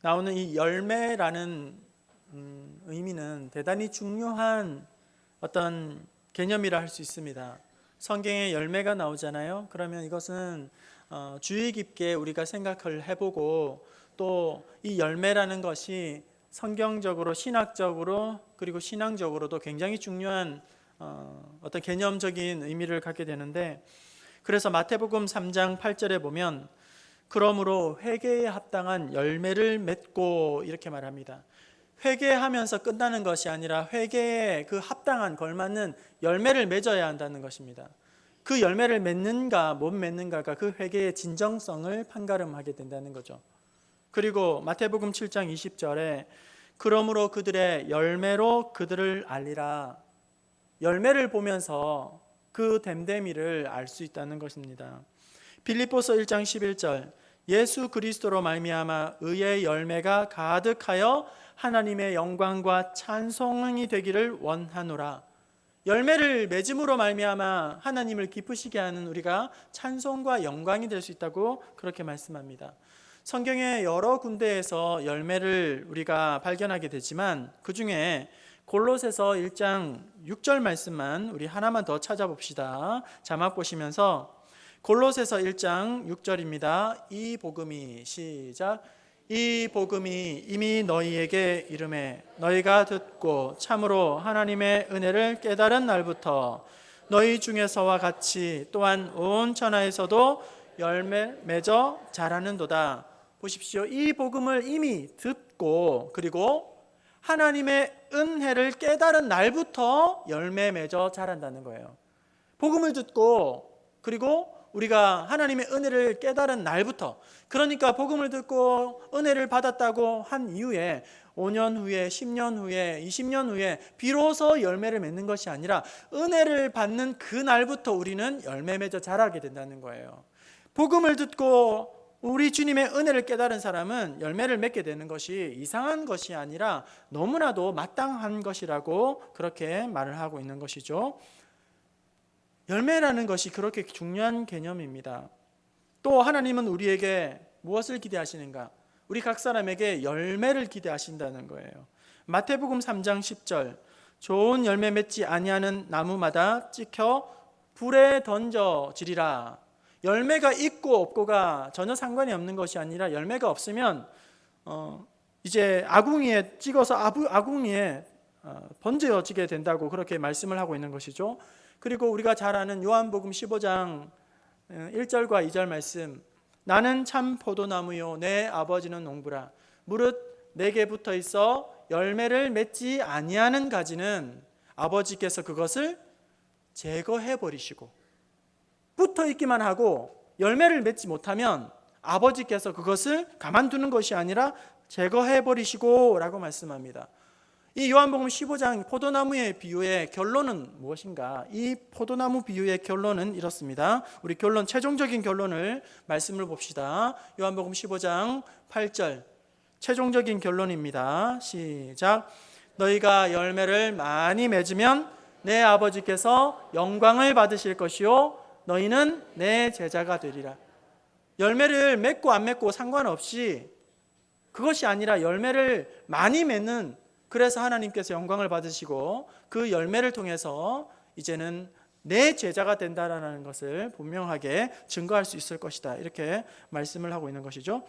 나오는 이 열매라는 의미는 대단히 중요한 어떤 개념이라 할 수 있습니다. 성경에 열매가 나오잖아요. 그러면 이것은 주의 깊게 우리가 생각을 해보고 또 이 열매라는 것이 성경적으로, 신학적으로, 그리고 신앙적으로도 굉장히 중요한 어떤 개념적인 의미를 갖게 되는데, 그래서 마태복음 3장 8절에 보면 그러므로 회개에 합당한 열매를 맺고 이렇게 말합니다. 회개하면서 끝나는 것이 아니라 회개에 그 합당한 걸맞는 열매를 맺어야 한다는 것입니다. 그 열매를 맺는가 못 맺는가가 그 회개의 진정성을 판가름하게 된다는 거죠. 그리고 마태복음 7장 20절에 그러므로 그들의 열매로 그들을 알리라. 열매를 보면서 그 됨됨이를 알 수 있다는 것입니다. 빌립보서 1장 11절 예수 그리스도로 말미암아 의의 열매가 가득하여 하나님의 영광과 찬송이 되기를 원하노라. 열매를 맺음으로 말미암아 하나님을 기쁘시게 하는 우리가 찬송과 영광이 될 수 있다고 그렇게 말씀합니다. 성경의 여러 군데에서 열매를 우리가 발견하게 되지만 그 중에 골로새서 1장 6절 말씀만 우리 하나만 더 찾아봅시다. 자막 보시면서 골로새서 1장 6절입니다. 이 복음이 시작. 이 복음이 이미 너희에게 이르매 너희가 듣고 참으로 하나님의 은혜를 깨달은 날부터 너희 중에서와 같이 또한 온 천하에서도 열매 맺어 자라는도다. 보십시오. 이 복음을 이미 듣고 그리고 하나님의 은혜를 깨달은 날부터 열매 맺어 자란다는 거예요. 복음을 듣고 그리고 우리가 하나님의 은혜를 깨달은 날부터, 그러니까 복음을 듣고 은혜를 받았다고 한 이후에 5년 후에 10년 후에 20년 후에 비로소 열매를 맺는 것이 아니라 은혜를 받는 그 날부터 우리는 열매 맺어 자라게 된다는 거예요. 복음을 듣고 우리 주님의 은혜를 깨달은 사람은 열매를 맺게 되는 것이 이상한 것이 아니라 너무나도 마땅한 것이라고 그렇게 말을 하고 있는 것이죠. 열매라는 것이 그렇게 중요한 개념입니다. 또 하나님은 우리에게 무엇을 기대하시는가? 우리 각 사람에게 열매를 기대하신다는 거예요. 마태복음 3장 10절 좋은 열매 맺지 아니하는 나무마다 찍혀 불에 던져지리라. 열매가 있고 없고가 전혀 상관이 없는 것이 아니라 열매가 없으면 이제 아궁이에 찍어서 아궁이에 번져지게 된다고 그렇게 말씀을 하고 있는 것이죠. 그리고 우리가 잘 아는 요한복음 15장 1절과 2절 말씀 나는 참 포도나무요 내 아버지는 농부라. 무릇 내게 붙어 있어 열매를 맺지 아니하는 가지는 아버지께서 그것을 제거해 버리시고, 붙어 있기만 하고 열매를 맺지 못하면 아버지께서 그것을 가만두는 것이 아니라 제거해 버리시고 라고 말씀합니다. 이 요한복음 15장 포도나무의 비유의 결론은 무엇인가? 이 포도나무 비유의 결론은 이렇습니다. 우리 결론, 최종적인 결론을 말씀을 봅시다. 요한복음 15장 8절 최종적인 결론입니다. 시작. 너희가 열매를 많이 맺으면 내 아버지께서 영광을 받으실 것이요 너희는 내 제자가 되리라. 열매를 맺고 안 맺고 상관없이, 그것이 아니라 열매를 많이 맺는, 그래서 하나님께서 영광을 받으시고 그 열매를 통해서 이제는 내 제자가 된다라는 것을 분명하게 증거할 수 있을 것이다. 이렇게 말씀을 하고 있는 것이죠.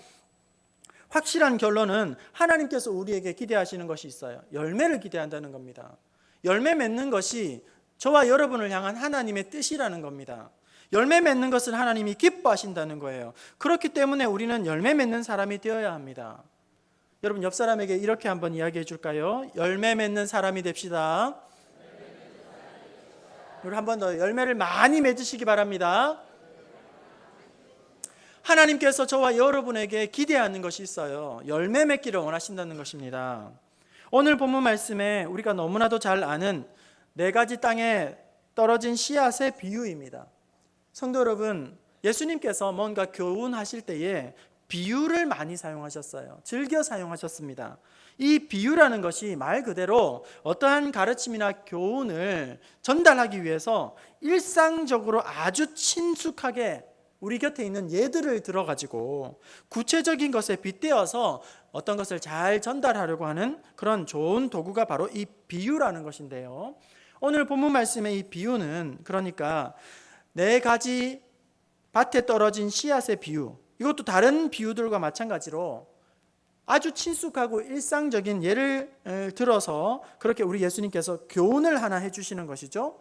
확실한 결론은 하나님께서 우리에게 기대하시는 것이 있어요. 열매를 기대한다는 겁니다. 열매 맺는 것이 저와 여러분을 향한 하나님의 뜻이라는 겁니다. 열매 맺는 것을 하나님이 기뻐하신다는 거예요. 그렇기 때문에 우리는 열매 맺는 사람이 되어야 합니다. 여러분 옆 사람에게 이렇게 한번 이야기해 줄까요? 열매 맺는 사람이 됩시다. 우리 한번 더 열매를 많이 맺으시기 바랍니다. 하나님께서 저와 여러분에게 기대하는 것이 있어요. 열매 맺기를 원하신다는 것입니다. 오늘 본문 말씀에 우리가 너무나도 잘 아는 4가지 땅에 떨어진 씨앗의 비유입니다. 성도 여러분, 예수님께서 뭔가 교훈하실 때에 비유를 많이 사용하셨어요. 즐겨 사용하셨습니다. 이 비유라는 것이 말 그대로 어떠한 가르침이나 교훈을 전달하기 위해서 일상적으로 아주 친숙하게 우리 곁에 있는 예들을 들어가지고 구체적인 것에 빗대어서 어떤 것을 잘 전달하려고 하는 그런 좋은 도구가 바로 이 비유라는 것인데요. 오늘 본문 말씀의 이 비유는 그러니까 4가지 밭에 떨어진 씨앗의 비유, 이것도 다른 비유들과 마찬가지로 아주 친숙하고 일상적인 예를 들어서 그렇게 우리 예수님께서 교훈을 하나 해주시는 것이죠.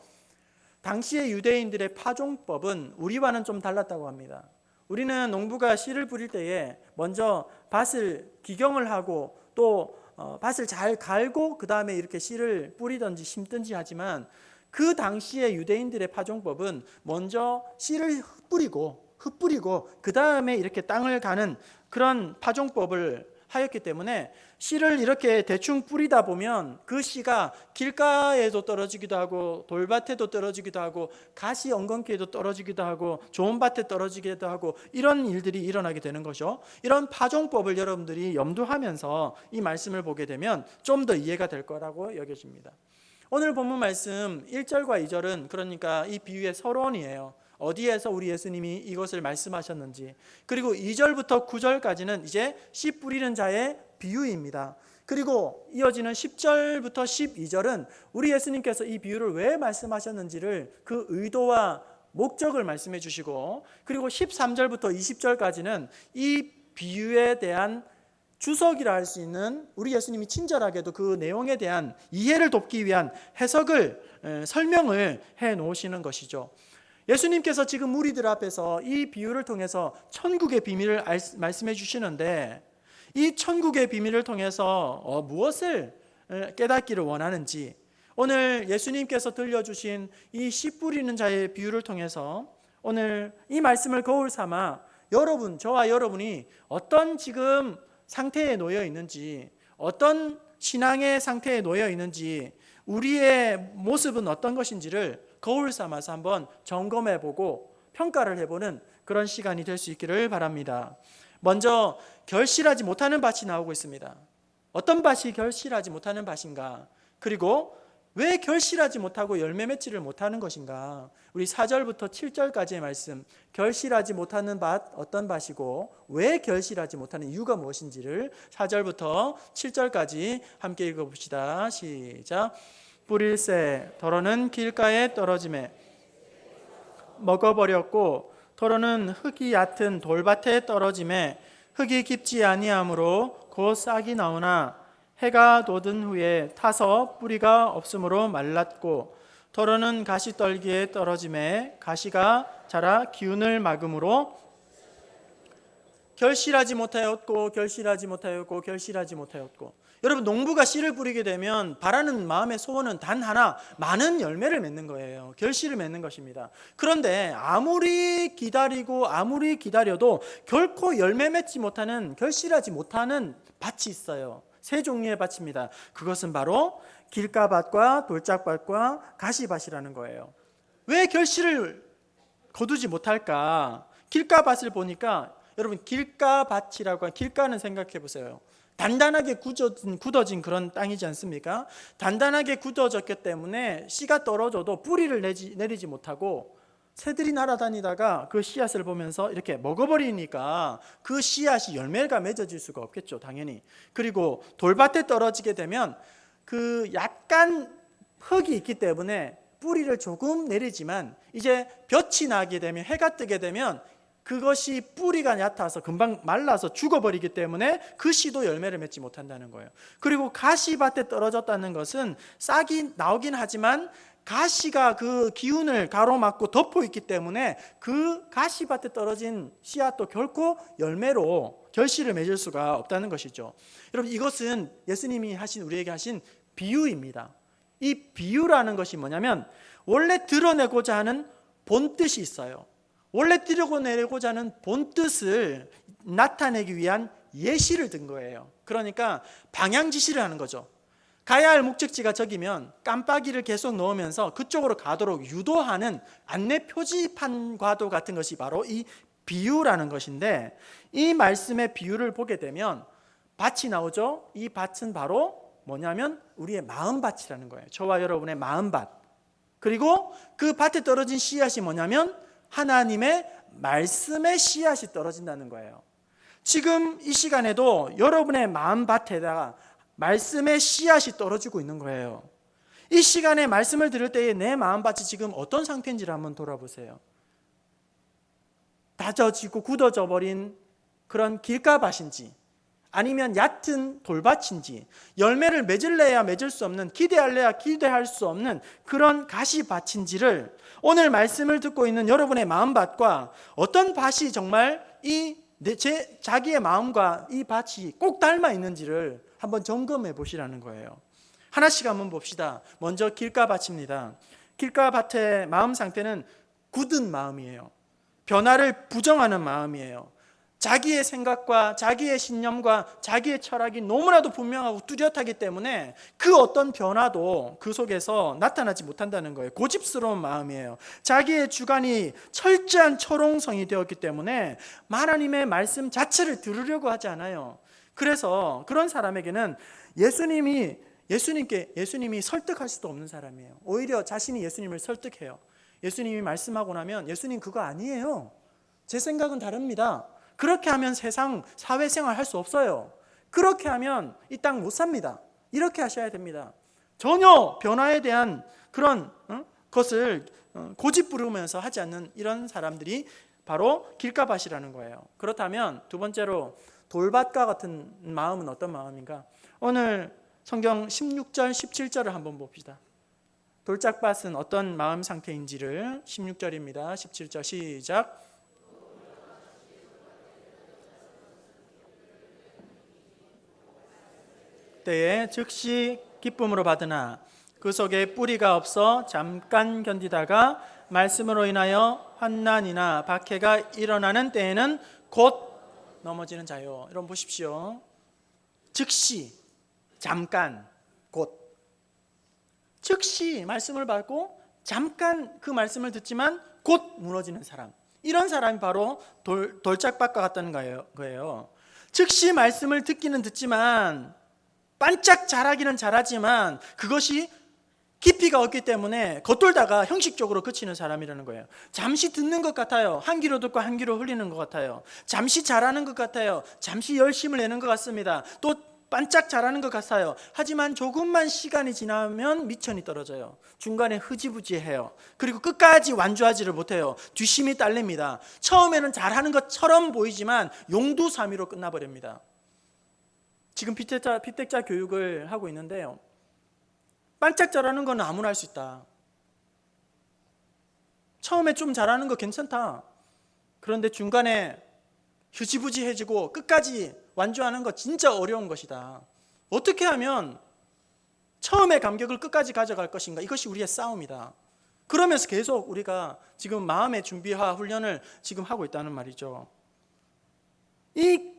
당시의 유대인들의 파종법은 우리와는 좀 달랐다고 합니다. 우리는 농부가 씨를 뿌릴 때에 먼저 밭을 기경을 하고 또 밭을 잘 갈고 그 다음에 이렇게 씨를 뿌리든지 심든지 하지만 그 당시의 유대인들의 파종법은 먼저 씨를 흩뿌리고 그 다음에 이렇게 땅을 가는 그런 파종법을 하였기 때문에 씨를 이렇게 대충 뿌리다 보면 그 씨가 길가에도 떨어지기도 하고 돌밭에도 떨어지기도 하고 가시 엉겅퀴에도 떨어지기도 하고 좋은 밭에 떨어지기도 하고 이런 일들이 일어나게 되는 것이죠. 이런 파종법을 여러분들이 염두하면서 이 말씀을 보게 되면 좀 더 이해가 될 거라고 여겨집니다. 오늘 본문 말씀 1절과 2절은 그러니까 이 비유의 서론이에요. 어디에서 우리 예수님이 이것을 말씀하셨는지, 그리고 2절부터 9절까지는 이제 씨 뿌리는 자의 비유입니다. 그리고 이어지는 10절부터 12절은 우리 예수님께서 이 비유를 왜 말씀하셨는지를 그 의도와 목적을 말씀해 주시고, 그리고 13절부터 20절까지는 이 비유에 대한 주석이라 할 수 있는 우리 예수님이 친절하게도 그 내용에 대한 이해를 돕기 위한 해석을 설명을 해 놓으시는 것이죠. 예수님께서 지금 무리들 앞에서 이 비유를 통해서 천국의 비밀을 말씀해 주시는데, 이 천국의 비밀을 통해서 무엇을 깨닫기를 원하는지, 오늘 예수님께서 들려주신 이 씨 뿌리는 자의 비유를 통해서 오늘 이 말씀을 거울 삼아 저와 여러분이 어떤 지금 상태에 놓여 있는지, 어떤 신앙의 상태에 놓여 있는지, 우리의 모습은 어떤 것인지를 거울 삼아서 한번 점검해보고 평가를 해보는 그런 시간이 될 수 있기를 바랍니다. 먼저 결실하지 못하는 밭이 나오고 있습니다. 어떤 밭이 결실하지 못하는 밭인가? 그리고 왜 결실하지 못하고 열매 맺지를 못하는 것인가? 우리 4절부터 7절까지의 말씀, 결실하지 못하는 밭 어떤 밭이고 왜 결실하지 못하는 이유가 무엇인지를 4절부터 7절까지 함께 읽어봅시다. 시작. 뿌릴새 더러는 길가에 떨어짐에 먹어버렸고, 더러는 흙이 얕은 돌밭에 떨어짐에 흙이 깊지 아니하므로 곧 싹이 나오나 해가 돋은 후에 타서 뿌리가 없으므로 말랐고, 더러는 가시떨기에 떨어짐에 가시가 자라 기운을 막음으로 결실하지 못하였고. 여러분, 농부가 씨를 뿌리게 되면 바라는 마음의 소원은 단 하나, 많은 열매를 맺는 거예요. 결실을 맺는 것입니다. 그런데 아무리 기다려도 결코 열매 맺지 못하는, 결실하지 못하는 밭이 있어요. 세 종류의 밭입니다. 그것은 바로 길가밭과 돌짝밭과 가시밭이라는 거예요. 왜 결실을 거두지 못할까? 길가밭을 보니까 여러분, 길가밭이라고, 길가는 생각해 보세요. 단단하게 굳어진 그런 땅이지 않습니까? 단단하게 굳어졌기 때문에 씨가 떨어져도 뿌리를 내리지 못하고 새들이 날아다니다가 그 씨앗을 보면서 이렇게 먹어버리니까 그 씨앗이 열매가 맺어질 수가 없겠죠, 당연히. 그리고 돌밭에 떨어지게 되면 그 약간 흙이 있기 때문에 뿌리를 조금 내리지만 이제 볕이 나게 되면, 해가 뜨게 되면 그것이 뿌리가 얕아서 금방 말라서 죽어버리기 때문에 그 씨도 열매를 맺지 못한다는 거예요. 그리고 가시밭에 떨어졌다는 것은 싹이 나오긴 하지만 가시가 그 기운을 가로막고 덮고 있기 때문에 그 가시밭에 떨어진 씨앗도 결코 열매로 결실을 맺을 수가 없다는 것이죠. 여러분, 이것은 예수님이 우리에게 하신 비유입니다. 이 비유라는 것이 뭐냐면 원래 드러내고자 하는 본뜻이 있어요. 원래 드러내고자 하는 본뜻을 나타내기 위한 예시를 든 거예요. 그러니까 방향 지시를 하는 거죠. 가야 할 목적지가 저기면 깜빡이를 계속 넣으면서 그쪽으로 가도록 유도하는 안내 표지판과도 같은 것이 바로 이 비유라는 것인데, 이 말씀의 비유를 보게 되면 밭이 나오죠. 이 밭은 바로 뭐냐면 우리의 마음밭이라는 거예요. 저와 여러분의 마음밭. 그리고 그 밭에 떨어진 씨앗이 뭐냐면 하나님의 말씀의 씨앗이 떨어진다는 거예요. 지금 이 시간에도 여러분의 마음밭에다가 말씀의 씨앗이 떨어지고 있는 거예요. 이 시간에 말씀을 들을 때에 내 마음밭이 지금 어떤 상태인지를 한번 돌아보세요. 다져지고 굳어져 버린 그런 길가밭인지, 아니면 얕은 돌밭인지, 열매를 맺을래야 맺을 수 없는, 기대할래야 기대할 수 없는 그런 가시밭인지를 오늘 말씀을 듣고 있는 여러분의 마음밭과 어떤 밭이 정말 자기의 마음과 이 밭이 꼭 닮아 있는지를 한번 점검해 보시라는 거예요. 하나씩 한번 봅시다. 먼저 길가밭입니다. 길가밭의 마음 상태는 굳은 마음이에요. 변화를 부정하는 마음이에요. 자기의 생각과 자기의 신념과 자기의 철학이 너무나도 분명하고 뚜렷하기 때문에 그 어떤 변화도 그 속에서 나타나지 못한다는 거예요. 고집스러운 마음이에요. 자기의 주관이 철저한 초롱성이 되었기 때문에 하나님의 말씀 자체를 들으려고 하지 않아요. 그래서 그런 사람에게는 예수님이 설득할 수도 없는 사람이에요. 오히려 자신이 예수님을 설득해요. 예수님이 말씀하고 나면 예수님 그거 아니에요. 제 생각은 다릅니다. 그렇게 하면 세상 사회생활 할 수 없어요. 그렇게 하면 이 땅 못 삽니다. 이렇게 하셔야 됩니다. 전혀 변화에 대한 그런 것을 고집 부르면서 하지 않는 이런 사람들이 바로 길가밭이라는 거예요. 그렇다면 두 번째로 돌밭과 같은 마음은 어떤 마음인가? 오늘 성경 16절 17절을 한번 봅시다. 돌짝밭은 어떤 마음 상태인지를 16절입니다. 17절 시작. 때에 즉시 기쁨으로 받으나 그 속에 뿌리가 없어 잠깐 견디다가 말씀으로 인하여 환난이나 박해가 일어나는 때에는 곧 넘어지는 자요. 여러분 보십시오. 즉시, 잠깐, 곧. 즉시 말씀을 받고 잠깐 그 말씀을 듣지만 곧 무너지는 사람. 이런 사람이 바로 돌짝밭과 같다는 거예요. 즉시 말씀을 듣기는 듣지만 반짝 자라기는 자라지만 그것이 깊이가 없기 때문에 겉돌다가 형식적으로 그치는 사람이라는 거예요. 잠시 듣는 것 같아요. 한 귀로 듣고 한 귀로 흘리는 것 같아요. 잠시 잘하는 것 같아요. 잠시 열심을 내는 것 같습니다. 또 반짝 잘하는 것 같아요. 하지만 조금만 시간이 지나면 미천이 떨어져요. 중간에 흐지부지해요. 그리고 끝까지 완주하지를 못해요. 뒷심이 딸립니다. 처음에는 잘하는 것처럼 보이지만 용두사미로 끝나버립니다. 지금 피택자 교육을 하고 있는데요. 반짝 잘하는 건 아무나 할 수 있다. 처음에 좀 잘하는 거 괜찮다. 그런데 중간에 휴지부지해지고 끝까지 완주하는 거 진짜 어려운 것이다. 어떻게 하면 처음의 감격을 끝까지 가져갈 것인가? 이것이 우리의 싸움이다. 그러면서 계속 우리가 지금 마음의 준비와 훈련을 지금 하고 있다는 말이죠. 이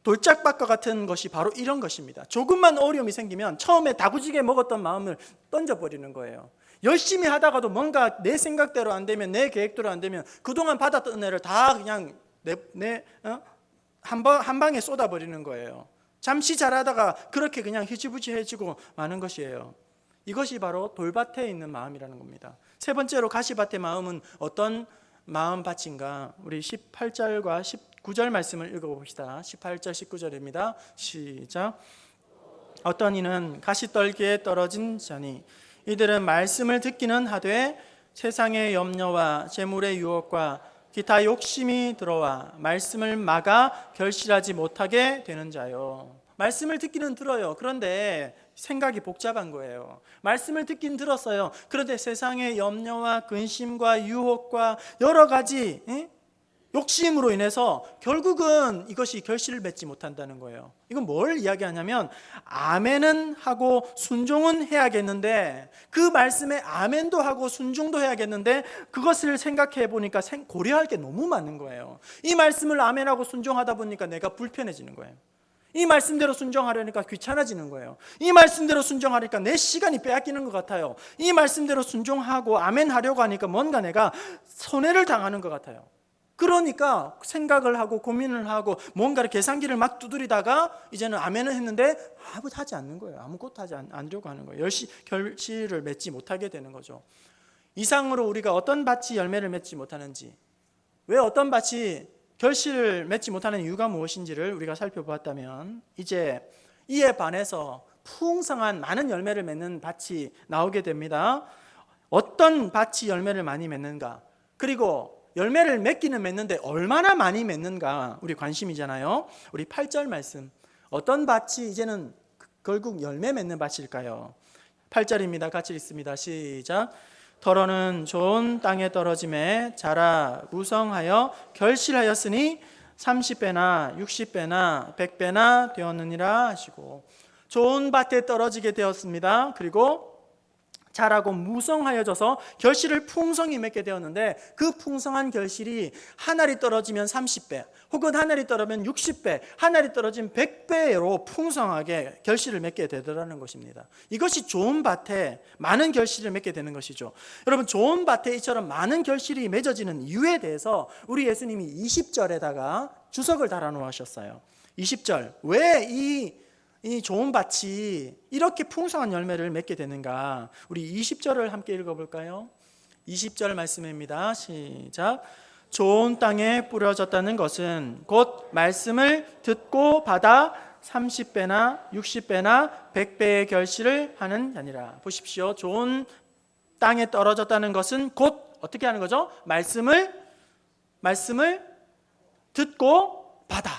돌짝밭과 같은 것이 바로 이런 것입니다. 조금만 어려움이 생기면 처음에 다구지게 먹었던 마음을 던져버리는 거예요. 열심히 하다가도 뭔가 내 생각대로 안 되면, 내 계획대로 안 되면 그동안 받았던 은혜를 다 그냥 한 방에 쏟아버리는 거예요. 잠시 잘하다가 그렇게 그냥 희지부지해지고 마는 것이에요. 이것이 바로 돌밭에 있는 마음이라는 겁니다. 세 번째로 가시밭의 마음은 어떤 마음밭인가? 우리 18절과 19절 말씀을 읽어봅시다. 18절 19절입니다. 시작. 어떤 이는 가시떨기에 떨어진 자니 이들은 말씀을 듣기는 하되 세상의 염려와 재물의 유혹과 기타 욕심이 들어와 말씀을 막아 결실하지 못하게 되는 자요. 말씀을 듣기는 들어요. 그런데 생각이 복잡한 거예요. 말씀을 듣긴 들었어요. 그런데 세상의 염려와 근심과 유혹과 여러 가지 욕심으로 인해서 결국은 이것이 결실을 맺지 못한다는 거예요. 이건 뭘 이야기하냐면 아멘은 하고 순종은 해야겠는데 그 말씀에 아멘도 하고 순종도 해야겠는데 그것을 생각해 보니까 고려할 게 너무 많은 거예요. 이 말씀을 아멘하고 순종하다 보니까 내가 불편해지는 거예요. 이 말씀대로 순종하려니까 귀찮아지는 거예요. 이 말씀대로 순종하니까 내 시간이 빼앗기는 것 같아요. 이 말씀대로 순종하고 아멘 하려고 하니까 뭔가 내가 손해를 당하는 것 같아요. 그러니까 생각을 하고 고민을 하고 뭔가를 계산기를 막 두드리다가 이제는 아멘을 했는데 아무것도 하지 않는 거예요. 아무것도 하지 않으려고 하는 거예요. 결실을 맺지 못하게 되는 거죠. 이상으로 우리가 어떤 밭이 열매를 맺지 못하는지 왜 어떤 밭이 결실을 맺지 못하는 이유가 무엇인지를 우리가 살펴보았다면, 이제 이에 반해서 풍성한 많은 열매를 맺는 밭이 나오게 됩니다. 어떤 밭이 열매를 많이 맺는가, 그리고 열매를 맺기는 맺는데 얼마나 많이 맺는가 우리 관심이잖아요. 우리 8절 말씀, 어떤 밭이 이제는 결국 열매 맺는 밭일까요? 8절입니다. 같이 읽습니다. 시작. 더러는 좋은 땅에 떨어짐에 자라 무성하여 결실하였으니 30배나 60배나 100배나 되었느니라 하시고, 좋은 밭에 떨어지게 되었습니다. 그리고 자라고 무성하여져서 결실을 풍성히 맺게 되었는데, 그 풍성한 결실이 한 알이 떨어지면 30배, 혹은 한 알이 떨어지면 60배, 한 알이 떨어지면 100배로 풍성하게 결실을 맺게 되더라는 것입니다. 이것이 좋은 밭에 많은 결실을 맺게 되는 것이죠. 여러분, 좋은 밭에 이처럼 많은 결실이 맺어지는 이유에 대해서 우리 예수님이 20절에다가 주석을 달아 놓으셨어요. 20절, 왜 이 좋은 밭이 이렇게 풍성한 열매를 맺게 되는가? 우리 20절을 함께 읽어볼까요? 20절 말씀입니다. 시작. 좋은 땅에 뿌려졌다는 것은 곧 말씀을 듣고 받아 30배나 60배나 100배의 결실을 하는 자니라. 보십시오. 좋은 땅에 떨어졌다는 것은 곧 어떻게 하는 거죠? 말씀을 듣고 받아.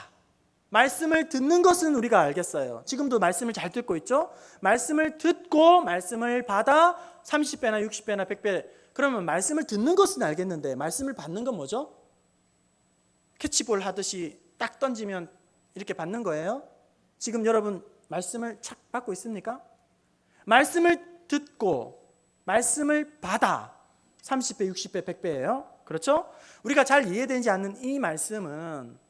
말씀을 듣는 것은 우리가 알겠어요. 지금도 말씀을 잘 듣고 있죠? 말씀을 듣고 말씀을 받아 30배나 60배나 100배. 그러면 말씀을 듣는 것은 알겠는데 말씀을 받는 건 뭐죠? 캐치볼 하듯이 딱 던지면 이렇게 받는 거예요? 지금 여러분 말씀을 착 받고 있습니까? 말씀을 듣고 말씀을 받아 30배, 60배, 100배예요. 그렇죠? 우리가 잘 이해되지 않는 이 말씀은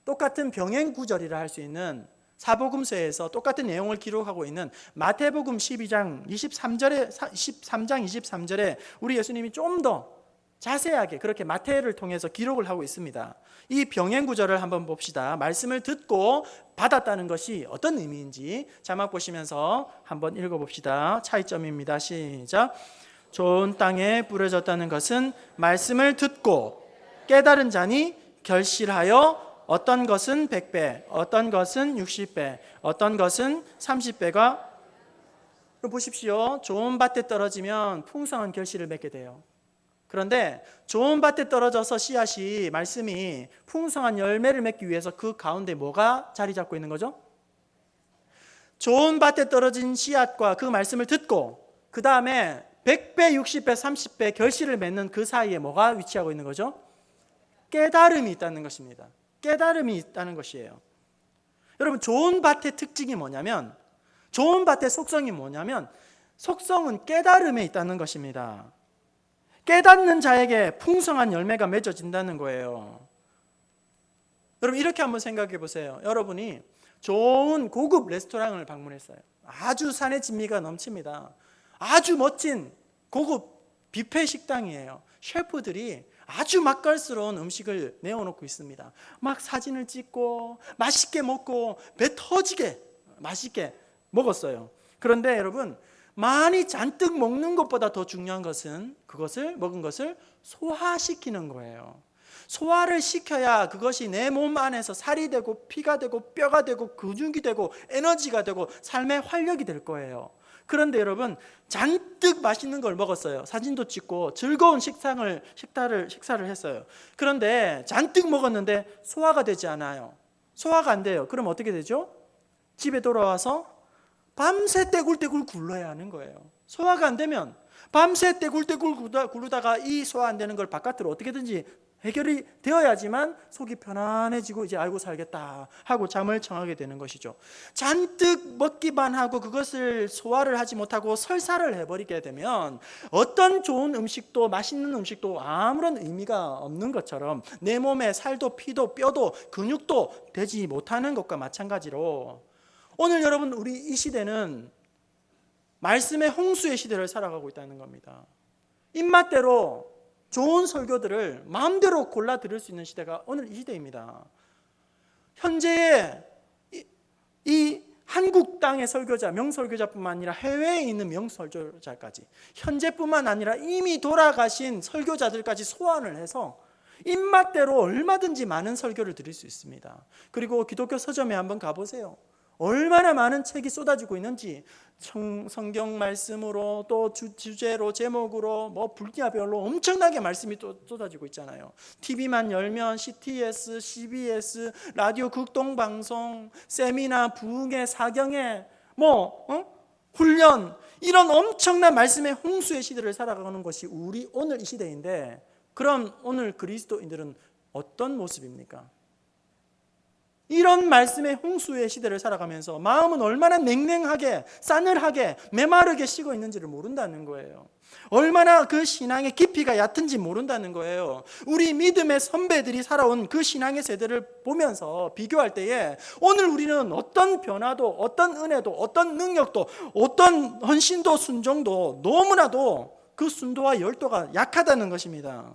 똑같은 병행 구절이라 할 수 있는 사복음서에서 똑같은 내용을 기록하고 있는 마태복음 12장 23절에 우리 예수님이 좀 더 자세하게 그렇게 마태를 통해서 기록을 하고 있습니다. 이 병행 구절을 한번 봅시다. 말씀을 듣고 받았다는 것이 어떤 의미인지 자막 보시면서 한번 읽어봅시다. 차이점입니다. 시작. 좋은 땅에 뿌려졌다는 것은 말씀을 듣고 깨달은 자니 결실하여 어떤 것은 100배, 어떤 것은 60배, 어떤 것은 30배가. 보십시오. 좋은 밭에 떨어지면 풍성한 결실을 맺게 돼요. 그런데 좋은 밭에 떨어져서 씨앗이, 말씀이 풍성한 열매를 맺기 위해서 그 가운데 뭐가 자리 잡고 있는 거죠? 좋은 밭에 떨어진 씨앗과 그 말씀을 듣고 그 다음에 100배, 60배, 30배 결실을 맺는 그 사이에 뭐가 위치하고 있는 거죠? 깨달음이 있다는 것입니다. 깨달음이 있다는 것이에요. 여러분, 좋은 밭의 특징이 뭐냐면, 좋은 밭의 속성이 뭐냐면, 속성은 깨달음에 있다는 것입니다. 깨닫는 자에게 풍성한 열매가 맺어진다는 거예요. 여러분, 이렇게 한번 생각해 보세요. 여러분이 좋은 고급 레스토랑을 방문했어요. 아주 산의 진미가 넘칩니다. 아주 멋진 고급 뷔페 식당이에요. 셰프들이 아주 맛깔스러운 음식을 내어놓고 있습니다. 막 사진을 찍고 맛있게 먹고 배 터지게 맛있게 먹었어요. 그런데 여러분, 많이 잔뜩 먹는 것보다 더 중요한 것은 그것을 먹은 것을 소화시키는 거예요. 소화를 시켜야 그것이 내 몸 안에서 살이 되고 피가 되고 뼈가 되고 근육이 되고 에너지가 되고 삶의 활력이 될 거예요. 그런데 여러분, 잔뜩 맛있는 걸 먹었어요. 사진도 찍고 즐거운 식사를 했어요. 그런데 잔뜩 먹었는데 소화가 되지 않아요. 소화가 안 돼요. 그럼 어떻게 되죠? 집에 돌아와서 밤새 떼굴떼굴 굴러야 하는 거예요. 소화가 안 되면 밤새 떼굴떼굴 굴르다가 이 소화 안 되는 걸 바깥으로 어떻게든지 해결이 되어야지만 속이 편안해지고 이제 알고 살겠다 하고 잠을 청하게 되는 것이죠. 잔뜩 먹기만 하고 그것을 소화를 하지 못하고 설사를 해버리게 되면 어떤 좋은 음식도 맛있는 음식도 아무런 의미가 없는 것처럼 내 몸에 살도 피도 뼈도 근육도 되지 못하는 것과 마찬가지로 오늘 여러분, 우리 이 시대는 말씀의 홍수의 시대를 살아가고 있다는 겁니다. 입맛대로 좋은 설교들을 마음대로 골라 들을 수 있는 시대가 오늘 이 시대입니다. 현재의 이 한국 땅의 설교자, 명설교자뿐만 아니라 해외에 있는 명설교자까지, 현재뿐만 아니라 이미 돌아가신 설교자들까지 소환을 해서 입맛대로 얼마든지 많은 설교를 드릴 수 있습니다. 그리고 기독교 서점에 한번 가보세요. 얼마나 많은 책이 쏟아지고 있는지, 성경 말씀으로 또 주제로 제목으로 뭐 분야별로 엄청나게 말씀이 또 쏟아지고 있잖아요. TV만 열면 CTS, CBS, 라디오 극동방송, 세미나, 부흥회, 사경회, 훈련, 이런 엄청난 말씀의 홍수의 시대를 살아가는 것이 우리 오늘 이 시대인데, 그럼 오늘 그리스도인들은 어떤 모습입니까? 이런 말씀의 홍수의 시대를 살아가면서 마음은 얼마나 냉랭하게, 싸늘하게, 메마르게 식어 있는지를 모른다는 거예요. 얼마나 그 신앙의 깊이가 얕은지 모른다는 거예요. 우리 믿음의 선배들이 살아온 그 신앙의 세대를 보면서 비교할 때에 오늘 우리는 어떤 변화도, 어떤 은혜도, 어떤 능력도, 어떤 헌신도, 순종도 너무나도 그 순도와 열도가 약하다는 것입니다.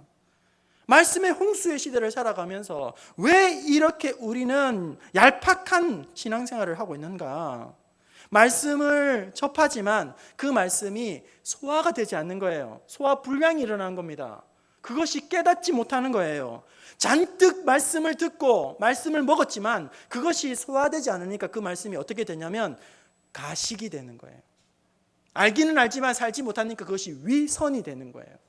말씀의 홍수의 시대를 살아가면서 왜 이렇게 우리는 얄팍한 신앙생활을 하고 있는가? 말씀을 접하지만 그 말씀이 소화가 되지 않는 거예요. 소화 불량이 일어나는 겁니다. 그것이 깨닫지 못하는 거예요. 잔뜩 말씀을 듣고 말씀을 먹었지만 그것이 소화되지 않으니까 그 말씀이 어떻게 되냐면 가식이 되는 거예요. 알기는 알지만 살지 못하니까 그것이 위선이 되는 거예요.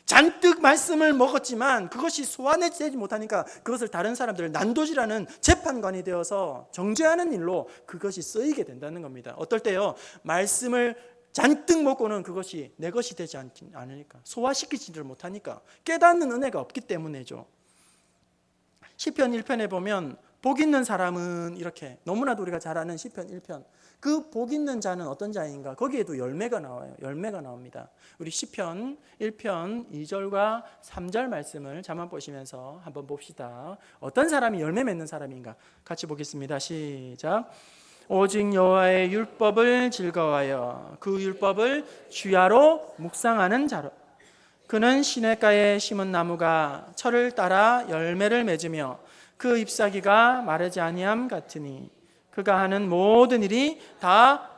잔뜩 말씀을 먹었지만 그것이 소화되지 못하니까 그것을 다른 사람들을 난도질하는 재판관이 되어서 정죄하는 일로 그것이 쓰이게 된다는 겁니다. 어떨 때요, 말씀을 잔뜩 먹고는 그것이 내 것이 되지 않으니까, 소화시키지를 못하니까, 깨닫는 은혜가 없기 때문이죠. 시편 1편에 보면 복 있는 사람은 이렇게, 너무나도 우리가 잘 아는 시편 1편, 그 복 있는 자는 어떤 자인가? 거기에도 열매가 나와요. 열매가 나옵니다. 우리 시편 1편 2절과 3절 말씀을 잠깐 보시면서 한번 봅시다. 어떤 사람이 열매 맺는 사람인가? 같이 보겠습니다. 시작. 오직 여호와의 율법을 즐거워하여 그 율법을 주야로 묵상하는 자로, 그는 시냇가에 심은 나무가 철을 따라 열매를 맺으며 그 잎사귀가 마르지 아니함 같으니 그가 하는 모든 일이 다,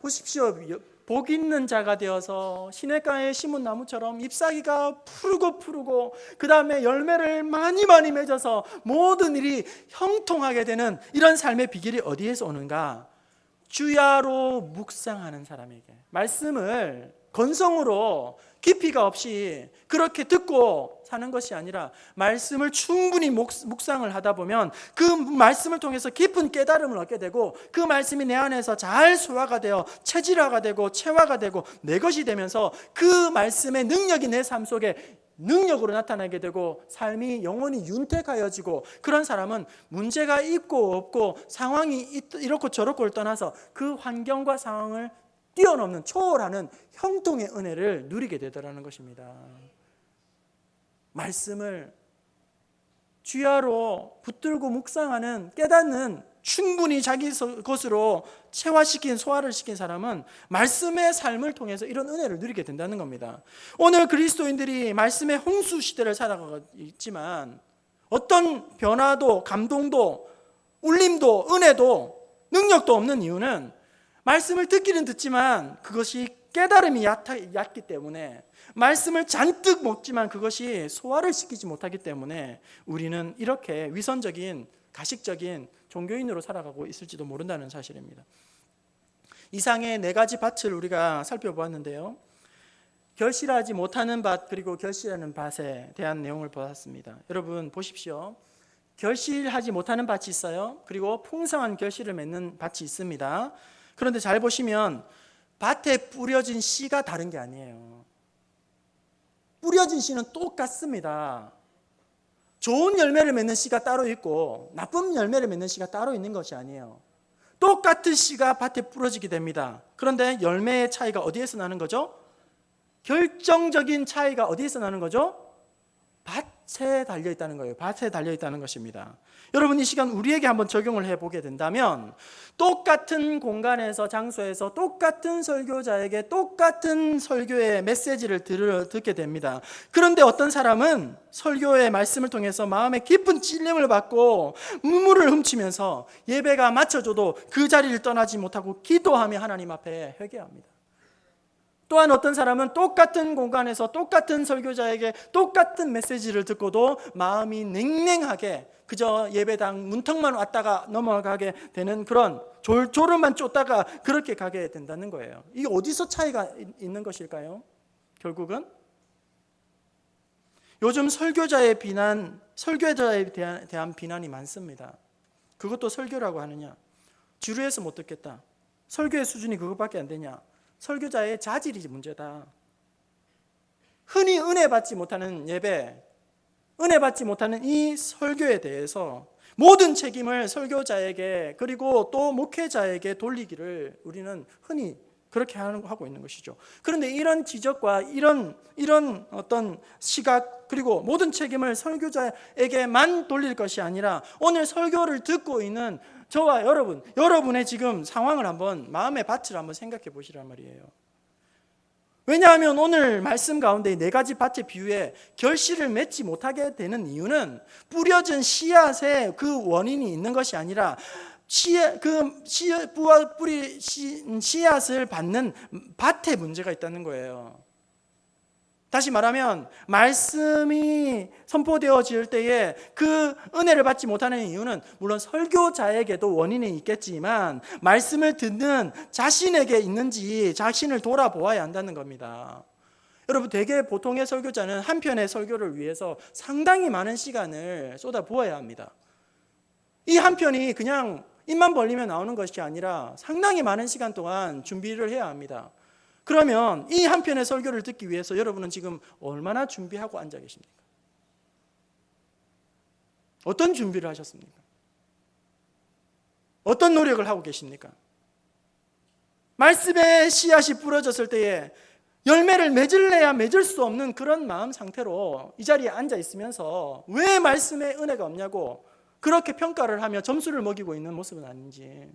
보십시오, 복 있는 자가 되어서 시냇가에 심은 나무처럼 잎사귀가 푸르고 그 다음에 열매를 많이 맺어서 모든 일이 형통하게 되는 이런 삶의 비결이 어디에서 오는가? 주야로 묵상하는 사람에게, 말씀을 건성으로 깊이가 없이 그렇게 듣고 사는 것이 아니라 말씀을 충분히 묵상을 하다 보면 그 말씀을 통해서 깊은 깨달음을 얻게 되고 그 말씀이 내 안에서 잘 소화가 되어 체질화가 되고 체화가 되고 내 것이 되면서 그 말씀의 능력이 내 삶 속에 능력으로 나타나게 되고 삶이 영원히 윤택하여지고, 그런 사람은 문제가 있고 없고 상황이 이렇고 저렇고를 떠나서 그 환경과 상황을 뛰어넘는, 초월하는 형통의 은혜를 누리게 되더라는 것입니다. 말씀을 주야로 붙들고 묵상하는, 깨닫는, 충분히 자기 것으로 체화시킨, 소화를 시킨 사람은 말씀의 삶을 통해서 이런 은혜를 누리게 된다는 겁니다. 오늘 그리스도인들이 말씀의 홍수 시대를 살아가고 있지만 어떤 변화도, 감동도, 울림도, 은혜도, 능력도 없는 이유는 말씀을 듣기는 듣지만 그것이 깨달음이 얕기 때문에, 말씀을 잔뜩 먹지만 그것이 소화를 시키지 못하기 때문에 우리는 이렇게 위선적인, 가식적인 종교인으로 살아가고 있을지도 모른다는 사실입니다. 이상의 4가지 밭을 우리가 살펴보았는데요, 결실하지 못하는 밭 그리고 결실하는 밭에 대한 내용을 보았습니다. 여러분 보십시오. 결실하지 못하는 밭이 있어요. 그리고 풍성한 결실을 맺는 밭이 있습니다. 그런데 잘 보시면 밭에 뿌려진 씨가 다른 게 아니에요. 뿌려진 씨는 똑같습니다. 좋은 열매를 맺는 씨가 따로 있고 나쁜 열매를 맺는 씨가 따로 있는 것이 아니에요. 똑같은 씨가 밭에 뿌려지게 됩니다. 그런데 열매의 차이가 어디에서 나는 거죠? 결정적인 차이가 어디에서 나는 거죠? 밭에 달려있다는 거예요. 밭에 달려있다는 것입니다. 여러분, 이 시간 우리에게 한번 적용을 해보게 된다면, 똑같은 공간에서, 장소에서 똑같은 설교자에게 똑같은 설교의 메시지를 듣게 됩니다. 그런데 어떤 사람은 설교의 말씀을 통해서 마음에 깊은 찔림을 받고 눈물을 훔치면서 예배가 마쳐져도 그 자리를 떠나지 못하고 기도하며 하나님 앞에 회개합니다. 또한 어떤 사람은 똑같은 공간에서 똑같은 설교자에게 똑같은 메시지를 듣고도 마음이 냉랭하게 그저 예배당 문턱만 왔다가 넘어가게 되는 그런 졸졸음만 쫓다가 그렇게 가게 된다는 거예요. 이게 어디서 차이가 있는 것일까요? 결국은 요즘 설교자에 대한 비난이 많습니다. 그것도 설교라고 하느냐? 지루해서 못 듣겠다. 설교의 수준이 그것밖에 안 되냐? 설교자의 자질이 문제다. 흔히 은혜 받지 못하는 예배, 은혜 받지 못하는 이 설교에 대해서 모든 책임을 설교자에게 그리고 또 목회자에게 돌리기를 우리는 흔히 그렇게 하고 있는 것이죠. 그런데 이런 지적과 이런 어떤 시각 그리고 모든 책임을 설교자에게만 돌릴 것이 아니라 오늘 설교를 듣고 있는 저와 여러분의 지금 상황을 한번 마음의 밭을 한번 생각해 보시란 말이에요. 왜냐하면 오늘 말씀 가운데 네 가지 밭의 비유에 결실을 맺지 못하게 되는 이유는 뿌려진 씨앗의 그 원인이 있는 것이 아니라 씨앗을 받는 밭에 문제가 있다는 거예요. 다시 말하면 말씀이 선포되어질 때에 그 은혜를 받지 못하는 이유는 물론 설교자에게도 원인이 있겠지만 말씀을 듣는 자신에게 있는지 자신을 돌아보아야 한다는 겁니다. 여러분, 대개 보통의 설교자는 한 편의 설교를 위해서 상당히 많은 시간을 쏟아부어야 합니다. 이 한 편이 그냥 입만 벌리면 나오는 것이 아니라 상당히 많은 시간 동안 준비를 해야 합니다. 그러면 이 한 편의 설교를 듣기 위해서 여러분은 지금 얼마나 준비하고 앉아 계십니까? 어떤 준비를 하셨습니까? 어떤 노력을 하고 계십니까? 말씀의 씨앗이 뿌려졌을 때에 열매를 맺을래야 맺을 수 없는 그런 마음 상태로 이 자리에 앉아 있으면서 왜 말씀에 은혜가 없냐고 그렇게 평가를 하며 점수를 먹이고 있는 모습은 아닌지,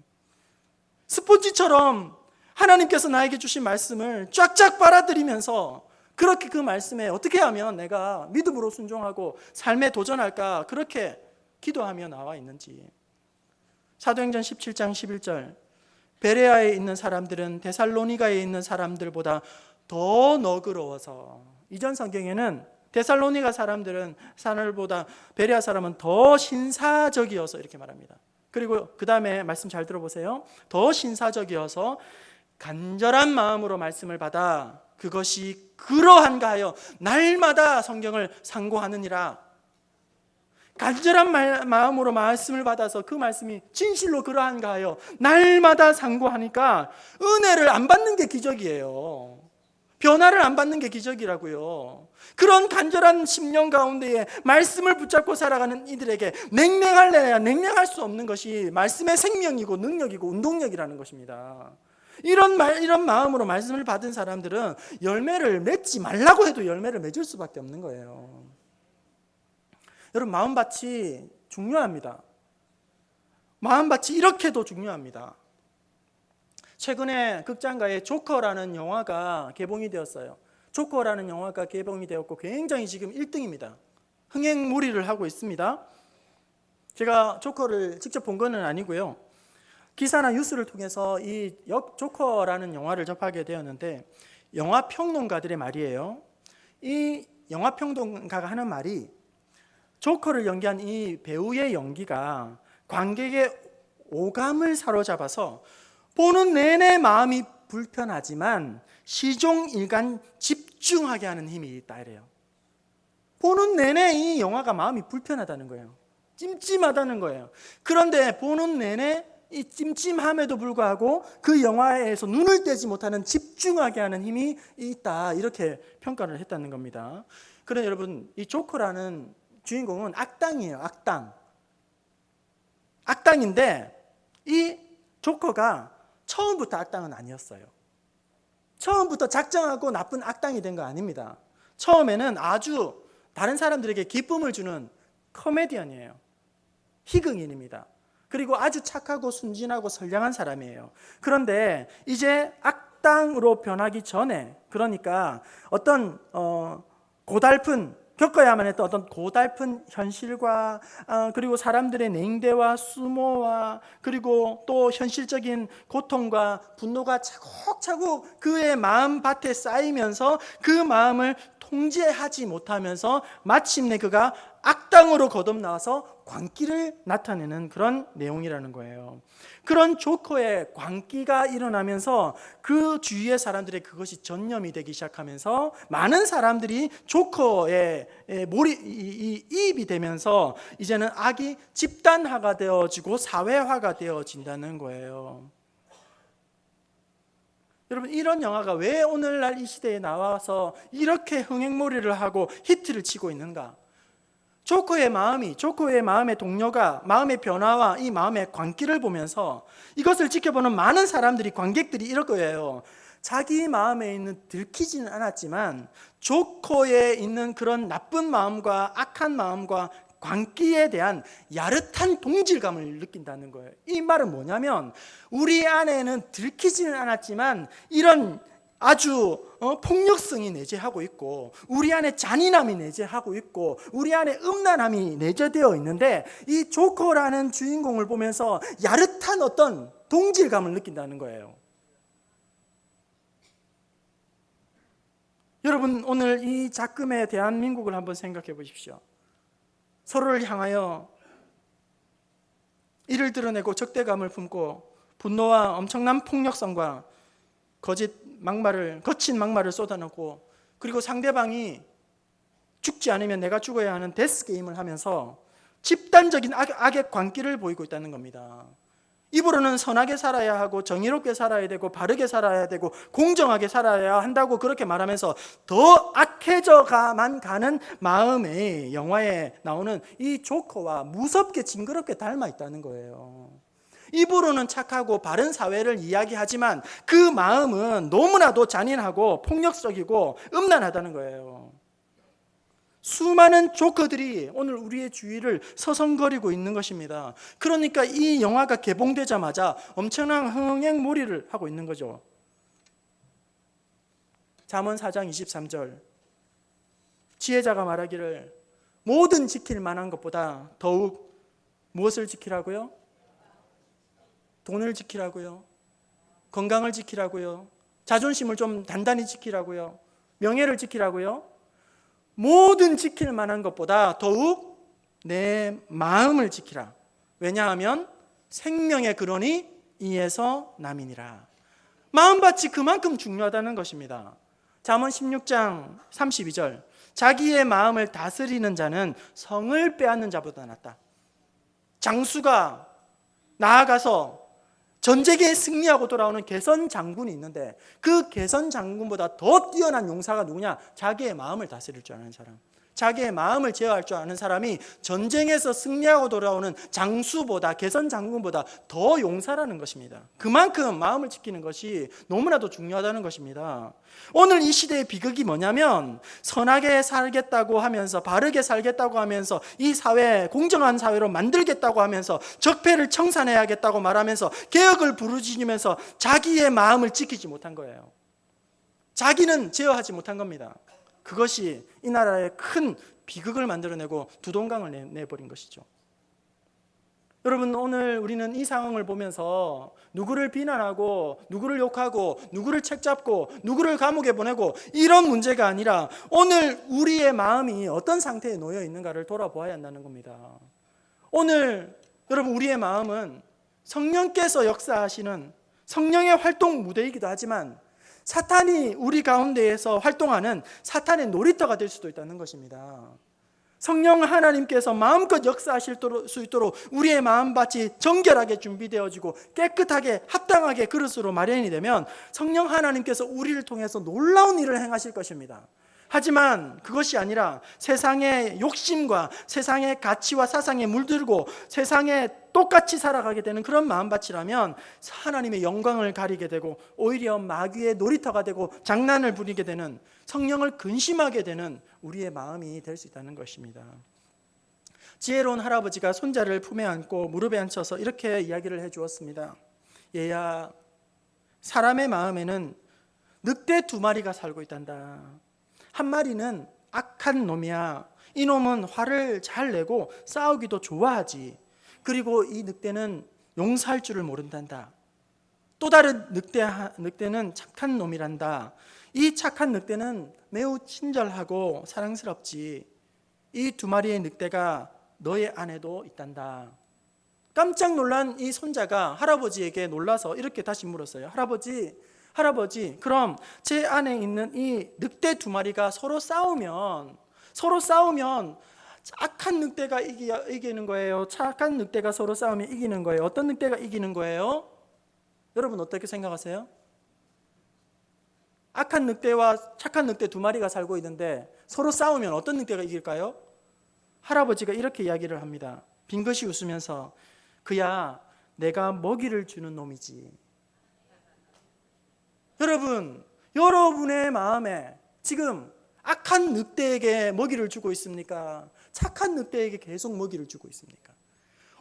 스폰지처럼 하나님께서 나에게 주신 말씀을 쫙쫙 빨아들이면서 그렇게 그 말씀에 어떻게 하면 내가 믿음으로 순종하고 삶에 도전할까 그렇게 기도하며 나와 있는지. 사도행전 17장 11절, 베레아에 있는 사람들은 데살로니가에 있는 사람들보다 더 너그러워서, 이전 성경에는 데살로니가 사람들은 사람보다 베레아 사람은 더 신사적이어서 이렇게 말합니다. 그리고 그 다음에 말씀 잘 들어보세요. 더 신사적이어서 간절한 마음으로 말씀을 받아 그것이 그러한가 하여 날마다 성경을 상고하느니라. 간절한 마음으로 말씀을 받아서 그 말씀이 진실로 그러한가 하여 날마다 상고하니까 은혜를 안 받는 게 기적이에요. 변화를 안 받는 게 기적이라고요. 그런 간절한 심령 가운데에 말씀을 붙잡고 살아가는 이들에게 냉랭할래야 냉랭할 수 없는 것이 말씀의 생명이고 능력이고 운동력이라는 것입니다. 이런 마음으로 말씀을 받은 사람들은 열매를 맺지 말라고 해도 열매를 맺을 수밖에 없는 거예요. 여러분, 마음밭이 중요합니다. 마음밭이 이렇게도 중요합니다. 최근에 극장가에 조커라는 영화가 개봉이 되었어요. 조커라는 영화가 개봉이 되었고 굉장히 지금 1등입니다. 흥행무리를 하고 있습니다. 제가 조커를 직접 본 건 아니고요. 기사나 뉴스를 통해서 이 조커라는 영화를 접하게 되었는데, 영화 평론가들의 말이에요. 이 영화 평론가가 하는 말이, 조커를 연기한 이 배우의 연기가 관객의 오감을 사로잡아서 보는 내내 마음이 불편하지만 시종일관 집중하게 하는 힘이 있다 이래요. 보는 내내 이 영화가 마음이 불편하다는 거예요. 찜찜하다는 거예요. 그런데 보는 내내 이 찜찜함에도 불구하고 그 영화에서 눈을 떼지 못하는 집중하게 하는 힘이 있다, 이렇게 평가를 했다는 겁니다. 그런데 여러분, 이 조커라는 주인공은 악당이에요. 악당인데 이 조커가 처음부터 악당은 아니었어요. 처음부터 작정하고 나쁜 악당이 된 거 아닙니다. 처음에는 아주 다른 사람들에게 기쁨을 주는 코미디언이에요. 희극인입니다. 그리고 아주 착하고 순진하고 선량한 사람이에요. 그런데 이제 악당으로 변하기 전에, 그러니까 어떤 고달픈 겪어야만 했던 어떤 고달픈 현실과 그리고 사람들의 냉대와 수모와 그리고 또 현실적인 고통과 분노가 차곡차곡 그의 마음밭에 쌓이면서 그 마음을 통제하지 못하면서 마침내 그가 악당으로 거듭나와서 광기를 나타내는 그런 내용이라는 거예요. 그런 조커의 광기가 일어나면서 그 주위의 사람들의 그것이 전염이 되기 시작하면서 많은 사람들이 조커의 이입이 되면서 이제는 악이 집단화가 되어지고 사회화가 되어진다는 거예요. 여러분, 이런 영화가 왜 오늘날 이 시대에 나와서 이렇게 흥행몰이를 하고 히트를 치고 있는가? 조커의 마음의 동료가 마음의 변화와 이 마음의 광기를 보면서 이것을 지켜보는 많은 사람들이, 관객들이 이럴 거예요. 자기 마음에 있는 들키지는 않았지만 조커에 있는 그런 나쁜 마음과 악한 마음과 광기에 대한 야릇한 동질감을 느낀다는 거예요. 이 말은 뭐냐면 우리 안에는 들키지는 않았지만 이런 아주 폭력성이 내재하고 있고 우리 안에 잔인함이 내재하고 있고 우리 안에 음란함이 내재되어 있는데 이 조커라는 주인공을 보면서 야릇한 어떤 동질감을 느낀다는 거예요. 여러분, 오늘 이 작금의 대한민국을 한번 생각해 보십시오. 서로를 향하여 이를 드러내고 적대감을 품고 분노와 엄청난 폭력성과 거친 막말을 쏟아놓고 그리고 상대방이 죽지 않으면 내가 죽어야 하는 데스게임을 하면서 집단적인 악의 광기를 보이고 있다는 겁니다. 입으로는 선하게 살아야 하고 정의롭게 살아야 되고 바르게 살아야 되고 공정하게 살아야 한다고 그렇게 말하면서 더 악해져가만 가는 마음에 영화에 나오는 이 조커와 무섭게 징그럽게 닮아 있다는 거예요. 입으로는 착하고 바른 사회를 이야기하지만 그 마음은 너무나도 잔인하고 폭력적이고 음란하다는 거예요. 수많은 조커들이 오늘 우리의 주위를 서성거리고 있는 것입니다. 그러니까 이 영화가 개봉되자마자 엄청난 흥행몰이를 하고 있는 거죠. 잠언 4장 23절 지혜자가 말하기를 모든 지킬 만한 것보다 더욱 무엇을 지키라고요? 돈을 지키라고요? 건강을 지키라고요? 자존심을 좀 단단히 지키라고요? 명예를 지키라고요? 모든 지킬 만한 것보다 더욱 내 마음을 지키라. 왜냐하면 생명의 근원이 이에서 남이니라. 마음밭이 그만큼 중요하다는 것입니다. 잠언 16장 32절 자기의 마음을 다스리는 자는 성을 빼앗는 자보다 낫다. 장수가 나아가서 전쟁에 승리하고 돌아오는 개선 장군이 있는데 그 개선 장군보다 더 뛰어난 용사가 누구냐? 자기의 마음을 다스릴 줄 아는 사람, 자기의 마음을 제어할 줄 아는 사람이 전쟁에서 승리하고 돌아오는 장수보다, 개선 장군보다 더 용사라는 것입니다. 그만큼 마음을 지키는 것이 너무나도 중요하다는 것입니다. 오늘 이 시대의 비극이 뭐냐면 선하게 살겠다고 하면서, 바르게 살겠다고 하면서, 이 사회 공정한 사회로 만들겠다고 하면서, 적폐를 청산해야겠다고 말하면서 개혁을 부르짖으면서 자기의 마음을 지키지 못한 거예요. 자기는 제어하지 못한 겁니다. 그것이 이 나라에 큰 비극을 만들어내고 두동강을 내버린 것이죠. 여러분, 오늘 우리는 이 상황을 보면서 누구를 비난하고 누구를 욕하고 누구를 책잡고 누구를 감옥에 보내고 이런 문제가 아니라 오늘 우리의 마음이 어떤 상태에 놓여 있는가를 돌아보아야 한다는 겁니다. 오늘 여러분, 우리의 마음은 성령께서 역사하시는 성령의 활동 무대이기도 하지만 사탄이 우리 가운데에서 활동하는 사탄의 놀이터가 될 수도 있다는 것입니다. 성령 하나님께서 마음껏 역사하실 수 있도록 우리의 마음밭이 정결하게 준비되어지고 깨끗하게 합당하게 그릇으로 마련이 되면 성령 하나님께서 우리를 통해서 놀라운 일을 행하실 것입니다. 하지만 그것이 아니라 세상의 욕심과 세상의 가치와 사상에 물들고 세상에 똑같이 살아가게 되는 그런 마음밭이라면 하나님의 영광을 가리게 되고 오히려 마귀의 놀이터가 되고 장난을 부리게 되는, 성령을 근심하게 되는 우리의 마음이 될 수 있다는 것입니다. 지혜로운 할아버지가 손자를 품에 안고 무릎에 앉혀서 이렇게 이야기를 해주었습니다. 얘야, 사람의 마음에는 늑대 2마리가 살고 있단다. 한 마리는 악한 놈이야. 이 놈은 화를 잘 내고 싸우기도 좋아하지. 그리고 이 늑대는 용서할 줄을 모른단다. 또 다른 늑대는 착한 놈이란다. 이 착한 늑대는 매우 친절하고 사랑스럽지. 이 두 마리의 늑대가 너의 안에도 있단다. 깜짝 놀란 이 손자가 할아버지에게 놀라서 이렇게 다시 물었어요. 할아버지, 그럼 제 안에 있는 이 늑대 두 마리가 서로 싸우면 악한 늑대가 이기는 거예요? 착한 늑대가 서로 싸우면 이기는 거예요? 어떤 늑대가 이기는 거예요? 여러분 어떻게 생각하세요? 악한 늑대와 착한 늑대 두 마리가 살고 있는데 서로 싸우면 어떤 늑대가 이길까요? 할아버지가 이렇게 이야기를 합니다. 빙긋이 웃으면서, 그야 내가 먹이를 주는 놈이지. 여러분의 마음에 지금 악한 늑대에게 먹이를 주고 있습니까? 착한 늑대에게 계속 먹이를 주고 있습니까?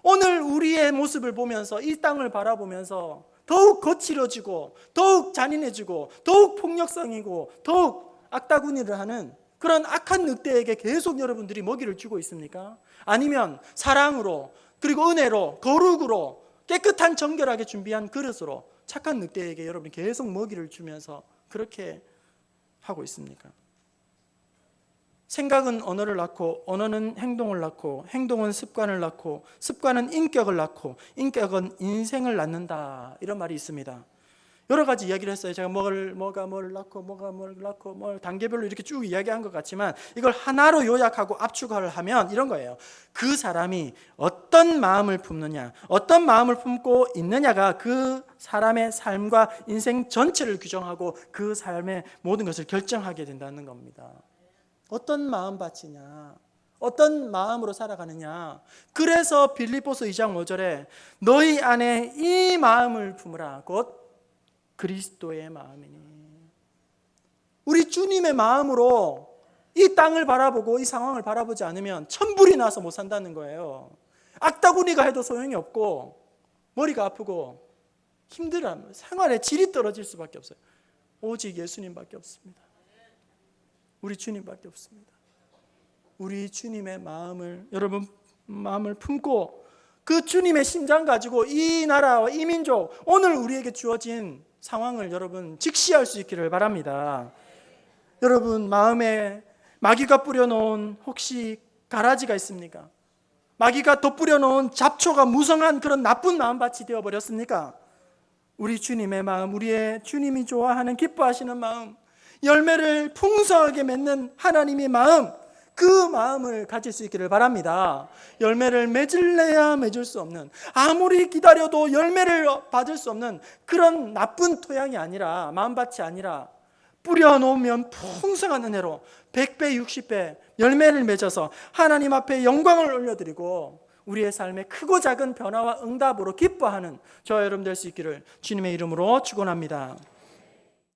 오늘 우리의 모습을 보면서, 이 땅을 바라보면서 더욱 거칠어지고 더욱 잔인해지고 더욱 폭력성이고 더욱 악다구니를 하는 그런 악한 늑대에게 계속 여러분들이 먹이를 주고 있습니까? 아니면 사랑으로, 그리고 은혜로, 거룩으로, 깨끗한 정결하게 준비한 그릇으로 착한 늑대에게 여러분이 계속 먹이를 주면서 그렇게 하고 있습니까? 생각은 언어를 낳고, 언어는 행동을 낳고, 행동은 습관을 낳고, 습관은 인격을 낳고, 인격은 인생을 낳는다, 이런 말이 있습니다. 여러 가지 이야기를 했어요. 제가 뭐가 뭘 낳고 뭘 단계별로 이렇게 쭉 이야기한 것 같지만, 이걸 하나로 요약하고 압축을 하면 이런 거예요. 그 사람이 어떤 마음을 품느냐, 어떤 마음을 품고 있느냐가 그 사람의 삶과 인생 전체를 규정하고 그 삶의 모든 것을 결정하게 된다는 겁니다. 어떤 마음밭이냐, 어떤 마음으로 살아가느냐. 그래서 빌립보서 2장 5절에 너희 안에 이 마음을 품으라, 곧 그리스도의 마음이니. 우리 주님의 마음으로 이 땅을 바라보고 이 상황을 바라보지 않으면 천불이 나서 못 산다는 거예요. 악다구니가 해도 소용이 없고 머리가 아프고 힘들어, 생활의 질이 떨어질 수밖에 없어요. 오직 예수님밖에 없습니다. 우리 주님밖에 없습니다. 우리 주님의 마음을, 여러분 마음을 품고 그 주님의 심장 가지고 이 나라와 이 민족, 오늘 우리에게 주어진 상황을 여러분 직시할 수 있기를 바랍니다. 여러분 마음에 마귀가 뿌려놓은 혹시 가라지가 있습니까? 마귀가 덧뿌려 놓은 잡초가 무성한 그런 나쁜 마음밭이 되어버렸습니까? 우리 주님의 마음, 우리의 주님이 좋아하는 기뻐하시는 마음, 열매를 풍성하게 맺는 하나님의 마음, 그 마음을 가질 수 있기를 바랍니다. 열매를 맺을래야 맺을 수 없는, 아무리 기다려도 열매를 받을 수 없는 그런 나쁜 토양이 아니라, 마음밭이 아니라 뿌려놓으면 풍성한 은혜로 100배, 60배 열매를 맺어서 하나님 앞에 영광을 올려드리고 우리의 삶에 크고 작은 변화와 응답으로 기뻐하는 저와 여러분 될 수 있기를 주님의 이름으로 축원합니다.